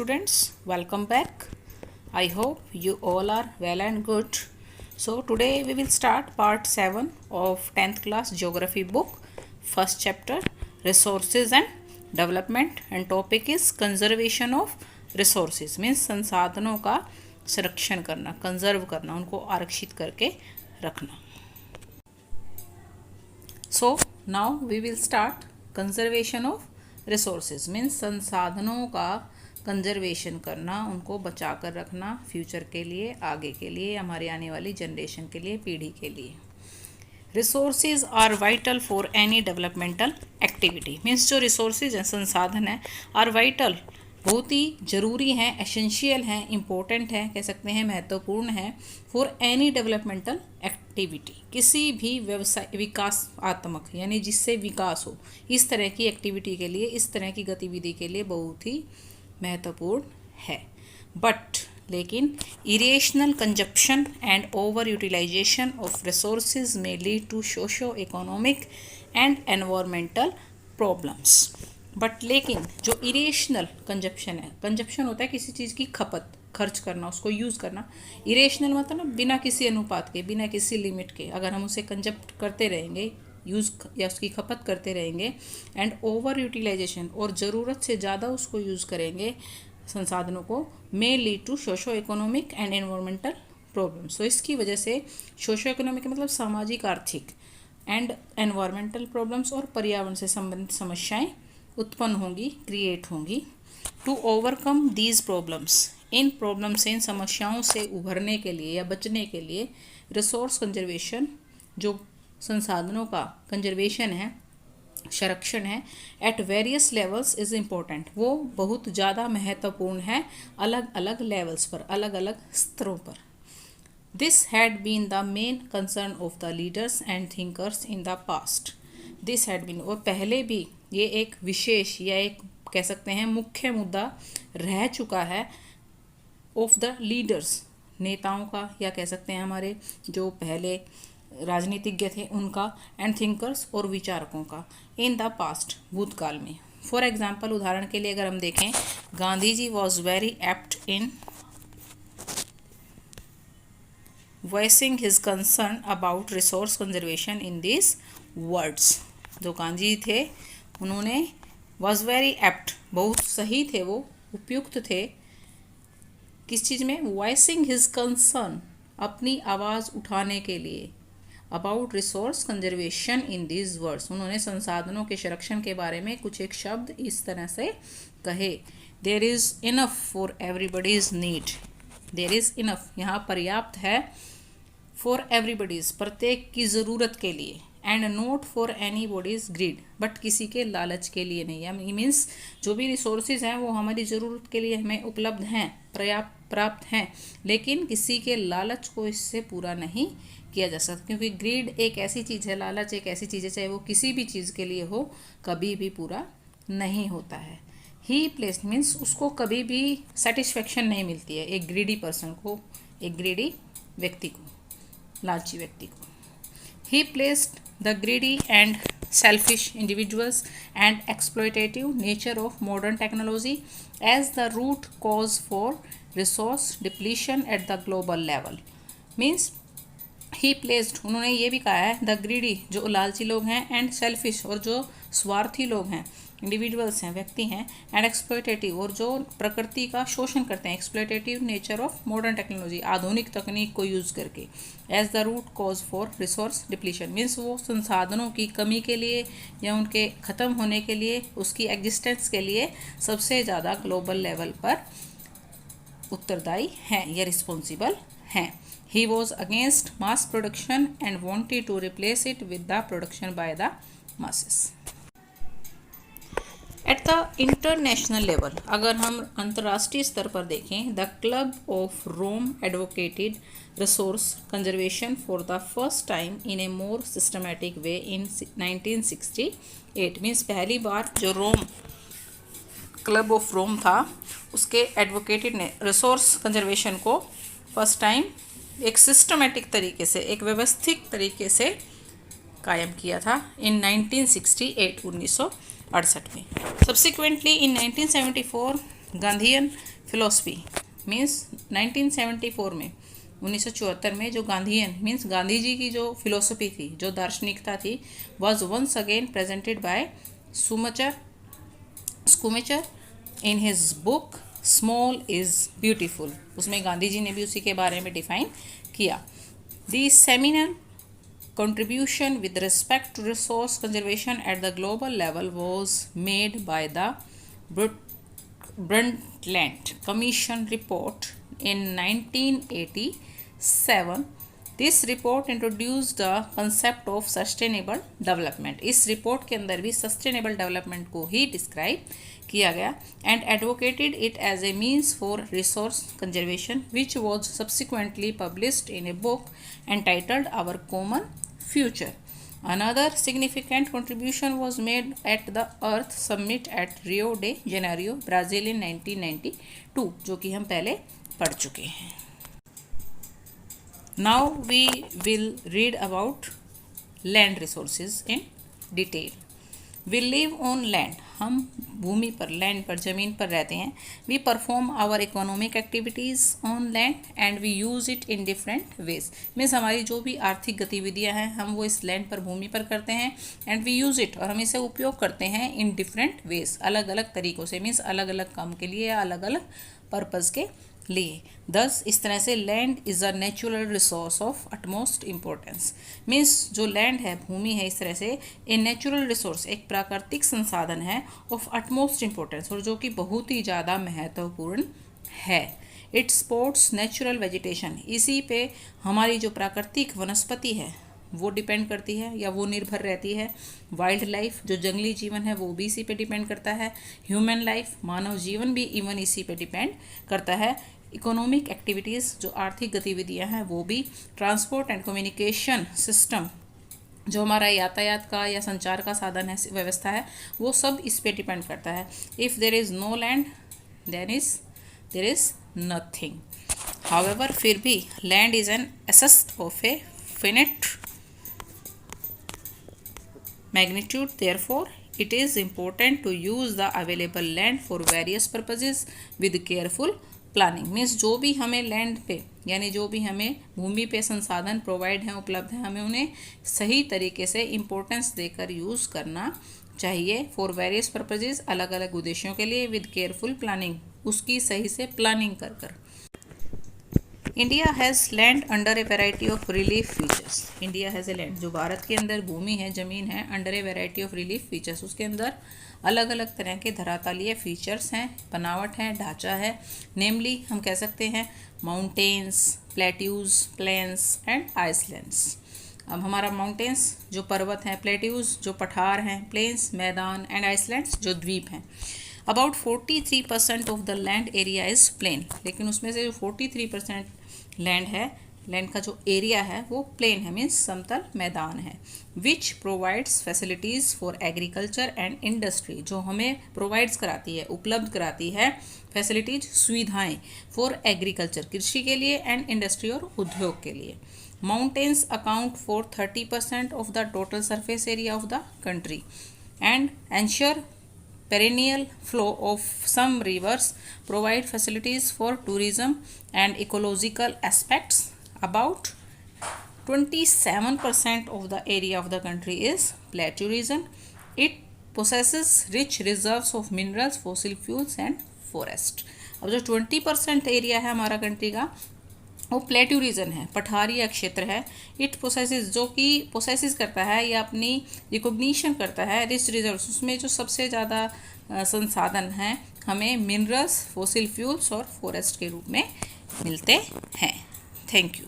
students, welcome back. I hope you all are well and good. So today we will start part 7 of 10th class geography book, first chapter resources and development, and topic is conservation of resources, means संसाधनों का संरक्षण करना, conserve करना, उनको आरक्षित करके रखना. So now we will start conservation of resources means संसाधनों का कंजर्वेशन करना, उनको बचा कर रखना फ्यूचर के लिए, आगे के लिए, हमारे आने वाली जनरेशन के लिए, पीढ़ी के लिए. Resources are vital for any developmental activity. Means जो रिसोर्सेज हैं, संसाधन हैं, आर वाइटल, बहुत ही ज़रूरी हैं, एसेंशियल हैं, इम्पोर्टेंट हैं, कह सकते हैं महत्वपूर्ण हैं, फॉर एनी डेवलपमेंटल एक्टिविटी. किसी भी व्यवसाय विकासात्मक यानी जिससे विकास हो, इस तरह की एक्टिविटी के लिए, इस तरह की गतिविधि के लिए बहुत ही महत्वपूर्ण है. बट लेकिन irrational consumption and over utilization of resources may lead to socio economic and environmental problems. But लेकिन जो इरेशनल कंजप्शन है, कंजप्शन होता है किसी चीज़ की खपत, खर्च करना, उसको यूज़ करना. इरेशनल मतलब बिना किसी अनुपात के, बिना किसी लिमिट के, अगर हम उसे कंजप्ट करते रहेंगे, यूज़ या उसकी खपत करते रहेंगे, एंड ओवर यूटिलाइजेशन, और ज़रूरत से ज़्यादा उसको यूज़ करेंगे संसाधनों को, may lead to socio economic and environmental problems. तो इसकी वजह से सोशो इकोनॉमिक मतलब सामाजिक आर्थिक, एंड एनवायरमेंटल प्रॉब्लम्स और पर्यावरण से संबंधित समस्याएं उत्पन्न होंगी, क्रिएट होंगी. टू ओवरकम दीज प्रॉब्लम्स, इन प्रॉब्लम से, इन समस्याओं से उभरने के लिए या बचने के लिए रिसोर्स कंजर्वेशन, जो संसाधनों का कंजर्वेशन है, संरक्षण है, at various levels is important. वो बहुत ज़्यादा महत्वपूर्ण है अलग अलग लेवल्स पर, अलग अलग स्तरों पर. This had been the main concern of the leaders and thinkers in the past. This had been, और पहले भी ये एक विशेष या एक कह सकते हैं मुख्य मुद्दा रह चुका है, ऑफ द लीडर्स, नेताओं का, या कह सकते हैं हमारे जो पहले राजनीतिज्ञ थे उनका, एंड थिंकर्स, और विचारकों का, इन द पास्ट, भूतकाल में. फॉर एग्जाम्पल, उदाहरण के लिए अगर हम देखें, Gandhi ji was very apt in voicing his concern about resource conservation in this words. जो गांधी जी थे उन्होंने वॉज वेरी एप्ट, बहुत सही थे, वो उपयुक्त थे किस चीज़ में, वॉइसिंग हिज कंसर्न, अपनी आवाज़ उठाने के लिए, about resource conservation in these words. उन्होंने संसाधनों के संरक्षण के बारे में कुछ एक शब्द इस तरह से कहे, there is enough for everybody's need. There is enough, यहाँ पर्याप्त है, फॉर एवरीबडीज, प्रत्येक की ज़रूरत के लिए, and not for anybody's greed, but किसी के लालच के लिए नहीं है. मीन्स जो भी रिसोर्सेज हैं वो हमारी ज़रूरत के लिए हमें उपलब्ध हैं, प्राप्त हैं, लेकिन किसी के लालच को इससे पूरा नहीं किया जा सकता, क्योंकि ग्रीड एक ऐसी चीज़ है, लालच एक ऐसी चीज़ है, चाहे वो किसी भी चीज़ के लिए हो, कभी भी पूरा नहीं होता है. ही प्लेस्ड मीन्स उसको कभी भी सेटिस्फेक्शन नहीं मिलती है एक ग्रीडी पर्सन को, एक ग्रीडी व्यक्ति को, लालची व्यक्ति को. He placed the greedy and selfish individuals and exploitative nature of modern technology as the root cause for resource depletion at the global level. Means he placed, उन्होंने ये भी कहा है, the greedy, जो लालची लोग हैं, and selfish, और जो स्वार्थी लोग हैं, इंडिविजुअल्स हैं, व्यक्ति हैं, एंड एक्सप्लॉयटेटिव, और जो प्रकृति का शोषण करते हैं, exploitative nature of modern technology, आधुनिक तकनीक को यूज़ करके, as the root cause for resource depletion. Means वो संसाधनों की कमी के लिए या उनके ख़त्म होने के लिए, उसकी एग्जिस्टेंस के लिए सबसे ज़्यादा ग्लोबल लेवल पर उत्तरदायी हैं या रिस्पॉन्सिबल हैं. He was against mass production and wanted to replace it with the production by the masses. At the international level, अगर हम अंतर्राष्ट्रीय स्तर पर देखें, the club of Rome advocated resource conservation for the first time in a more systematic way in 1968. मीन्स पहली बार जो रोम, क्लब ऑफ रोम था, उसके एडवोकेटेड ने रिसोर्स कंजर्वेशन को फर्स्ट टाइम एक सिस्टमेटिक तरीके से, एक व्यवस्थित तरीके से कायम किया था इन 1968, 1968 में. सब्सिक्वेंटली इन 1974 गांधीयन फिलोसफी मीन्स 1974 में 1974 में जो गांधीयन मीन्स गांधी जी की जो फिलोसफी थी, जो दार्शनिकता थी, was once again presented by Schumacher in his book small is beautiful. उसमें गांधी जी ने भी उसी के बारे में डिफाइन किया। दी seminal contribution with respect to resource conservation at the global level was made by the Brundtland Commission report in 1987. This report introduced the concept of sustainable development. इस report के अंदर भी sustainable development को ही describe किया गया and advocated it as a means for resource conservation, which was subsequently published in a book entitled Our Common Future. Another significant contribution was made at the Earth Summit at Rio de Janeiro, Brazil in 1992, जो कि हम पहले पढ़ चुके हैं। Now we will read about land resources in detail. We live on land. हम भूमि पर, land पर, ज़मीन पर रहते हैं। We perform our economic activities on land and we use it in different ways. Means हमारी जो भी आर्थिक गतिविधियां हैं हम वो इस लैंड पर, भूमि पर करते हैं एंड वी यूज़ इट, और हम इसे उपयोग करते हैं इन डिफरेंट वेज, अलग अलग तरीक़ों से। मीन्स अलग अलग काम के लिए या अलग अलग पर्पज़ के लिए। दस इस तरह से land is a natural resource of utmost importance. Means जो लैंड है, भूमि है, इस तरह से ए नेचुरल रिसोर्स, एक प्राकृतिक संसाधन है, ऑफ अटमोस्ट इम्पोर्टेंस, और जो कि बहुत ही ज़्यादा महत्वपूर्ण है। इट सपोर्ट्स नेचुरल वेजिटेशन, इसी पे हमारी जो प्राकृतिक वनस्पति है वो डिपेंड करती है या वो निर्भर रहती है। वाइल्ड लाइफ, जो जंगली जीवन है, वो भी इसी पे डिपेंड करता है। ह्यूमन लाइफ, मानव जीवन भी इवन इसी पे डिपेंड करता है। इकोनॉमिक एक्टिविटीज़, जो आर्थिक गतिविधियां हैं, वो भी। ट्रांसपोर्ट एंड कम्युनिकेशन सिस्टम, जो हमारा यातायात का या संचार का साधन है, व्यवस्था है, वो सब इस पे डिपेंड करता है। If there is no land then there is nothing. However, फिर भी land is an asset of a finite magnitude. Therefore, it is important to use the available land for various purposes with careful planning. Means जो भी हमें land पे, यानी जो भी हमें भूमि पे संसाधन प्रोवाइड हैं, उपलब्ध हैं, हमें उन्हें सही तरीके से इम्पोर्टेंस देकर यूज़ करना चाहिए। फॉर वेरियस पर्पजेज, अलग अलग उद्देश्यों के लिए। विद केयरफुल प्लानिंग, उसकी सही से प्लानिंग कर। India has land under a variety of relief features. India has a land, जो भारत के अंदर भूमि है, ज़मीन है, under a variety of relief features, उसके अंदर अलग अलग तरह के धरातलीय फीचर्स हैं, बनावट है, ढांचा है। नेमली हम कह सकते हैं mountains, plateaus, plains and islands. अब हमारा माउंटेन्स जो पर्वत हैं, प्लेट्यूज़ जो पठार हैं, प्लेन्स मैदान एंड आइसलैंड्स जो द्वीप हैं। About 43% of the land area is plain, लेकिन उसमें से जो 43% लैंड है, लैंड का जो एरिया है वो प्लेन है, मीन्स समतल मैदान है। Which provides facilities for agriculture and industry, जो हमें प्रोवाइड्स कराती है, उपलब्ध कराती है फैसिलिटीज, सुविधाएं, फॉर एग्रीकल्चर, कृषि के लिए, एंड इंडस्ट्री और उद्योग के लिए। Mountains account for 30% of the total surface area of the country and ensure perennial flow of some rivers, provide facilities for tourism and ecological aspects. About 27% of the area of the country is plateau region. It possesses rich reserves of minerals, fossil fuels and forest. अब जो 20% area है हमारा country का, वो plateau region है, पठारीय क्षेत्र है। It processes, जो कि प्रोसेसिस करता है या अपनी रिकॉग्निशन करता है रिच रिजर्व्स, उसमें जो सबसे ज़्यादा संसाधन हैं हमें मिनरल्स, फॉसिल फ्यूल्स और फॉरेस्ट के रूप में मिलते हैं। Thank you.